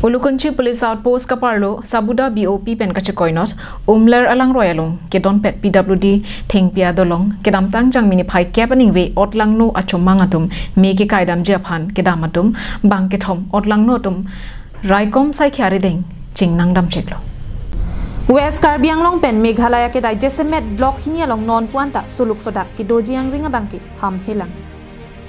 Ulukunchi Police Outpost Kaparlo, Sabuda BOP pen kachakoinos, Umler alang royalong, Kedon pet PWD, Thengpia dolong, Kedamtang jang mini pai capaning way, Otlang no achomangatum, Meki kaidam Japan, Kedamatum, Banketom, Otlang notum, Raikom Saikiariding, Ching Nangdam Cheklo. West Karbiang long pen Meghalaya ke dai Jesemet block hinia long non puanta suluk sodak ke dojiang ringa bangke ham helang.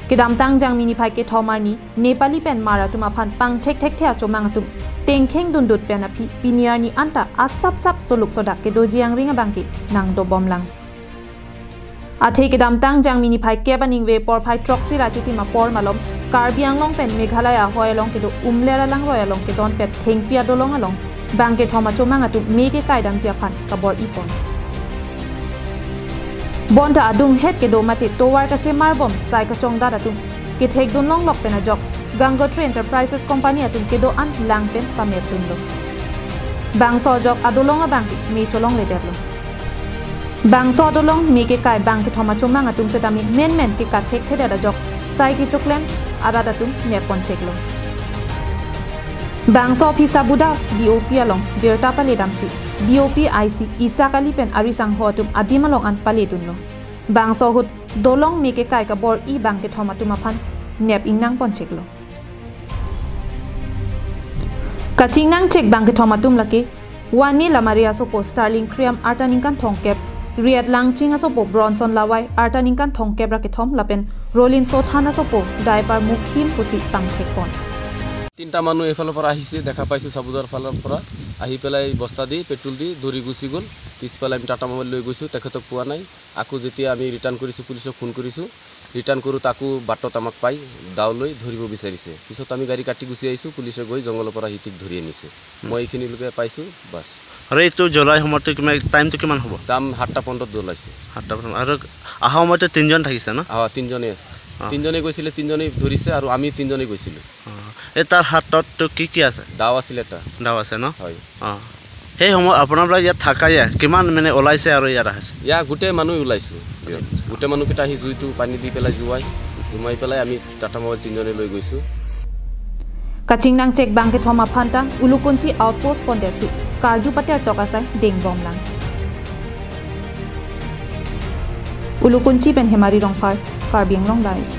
Kedamtang jang mini pai ke thomani Nepali pen mara tuma phan pang thek thea chomangatum tengkheng dundut pen api piniarni anta asap sap suluk sodak ke dojiang ringa bangke nang do bomlang. Athe kedamtang jang mini pai ke baning we por pai troxi rachiti ma por malom Karbiang long pen Meghalaya hoyalong ke do umlera lang royalong ke don pet thengpia dolong along bangke thoma chomangatu mege kaidam Japan kabor ipon. Bonda adung het ke do mati towar ka se marbom sai ka chongda datum ke thek dun long lok pena jok Gangotri Enterprises company atum ke do an langpen pametun lo. Bang so jok adolong bangke me cholong le derlo. Bang so adolong mege kai bangke thoma chomangatum setami men ke ka thek theda da jok sai ki choklem ada datum nepon cheklo. Bangso Pisa Buda BOP along Birta Paledamsi BOP IC Isakali pen arisang hotum adimalong an paledun lo. Bangso hut dolong meke kai ka bor I bangke thomatuma phan nep ingnang poncheklo. Kachingnang chek bangke thomatum lake wani lamaria sopo Starling Kriam artaningkan thongkep Riat Langching sopo Bronson lawai artaningkan thongkep rake thom lapen Rolin Sothana sopo Daipar Mukhim pusi pangthekpon. তিনটা মানুহ এফালৰ পৰা আহিছে দেখা পাইছো সাবুদাৰ ফালৰ পৰা আহি পেলাই বস্তা দি পেট্ৰল দি দৰি গুছি গল পিছফালে আমি টাটা মোবাইল লৈ গৈছো তেখেতক পোৱা নাই আকো যেতিয়া আমি ৰিটাৰ্ণ কৰিছো পুলিচক ফোন কৰিছো ৰিটাৰ্ণ কৰো তাকো বাটত আমাক পাই দাও লৈ ধৰিব বিচাৰিছে পিছত আমি গাড়ী কাটি গুছি আহিছো পুলিচে গৈ জংগলৰ পৰা হিতিক ধৰি আনিছে মই এইখিনি লোকে পাইছো বাস আৰু এইটো জলাই সময়তে কিমান টাইমটো কিমান হ'ব টাইম 7:15 জ্বলাইছে 7:15 আৰু আহা সময়তে তিনজন থাকিছে না তিনজনে গৈছিলে তিনজনে ধৰিছে আৰু আমি তিনজনে গৈছিলো এটাৰ হাতত কি আছে দাও আছিল এটা দাও আছে ন হয় সেই সময় আপোনালোক ইয়াত থাকাই কিমান মানে ওলাইছে আৰু ইয়াত আছে ইয়া গুটে মানুহ ওলাইছো গুটে মানুহ কিটা হি জুইটো পানী দি পেলাই জুমাই পেলাই আমি টাটা মোবাইল তিনজনে লৈ গৈছো Kachingnang chek bangke thoma phanta Ulukunchi outpost pondetsi Karju pater tokasai ding bomlang Ulukunchi pen hemari rongphar Karbiang long life